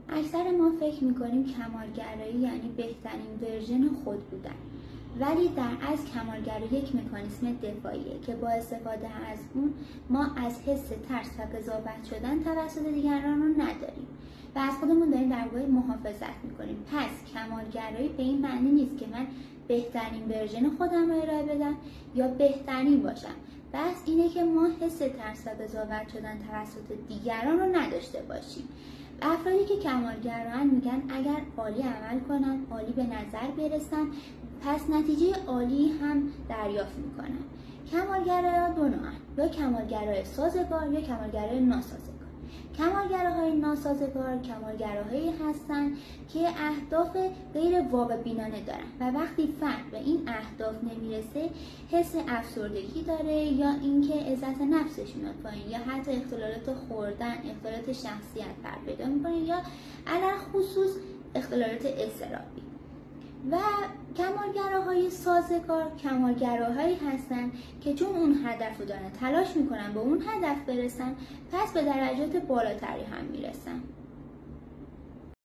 اکثر ما فکر میکنیم کمالگرایی یعنی بهترین ورژن خود بودن، ولی در اصل کمالگرایی یک مکانیسم دفاعیه که با استفاده از اون ما از حس ترس و قضاوت شدن توسط دیگران رو نداریم و از خودمون داریم در واقع محافظت میکنیم. پس کمالگرایی به این معنی نیست که من بهترین ورژن خودم رو ارائه بدم یا بهترین باشم. بس اینه که ما حس ترس و قضاوت شدن توسط دیگران رو نداشته باشیم. افرادی که کمالگران میگن اگر عالی عمل کنن، عالی به نظر برسن، پس نتیجه عالی هم دریافت میکنن. کمالگرایان دو نوعن، یا کمالگرای سازگار یا کمالگرای ناسازگار. کمالگراهای ناسازگار کمالگراهایی هستند که اهداف غیر واقع بینانه دارن و وقتی فرد به این اهداف نمیرسه حس افسردگی داره یا اینکه عزت نفسش میاد پایین یا حتی اختلالات خوردن، اختلالات شخصیت پر پیدا میکنه یا علل خصوص اختلالات اضطرابی. و کمالگراهای سازگار کمالگراهایی هستند که چون اون هدف رو دارن تلاش میکنن به اون هدف برسن، پس به درجات بالاتری هم میرسن.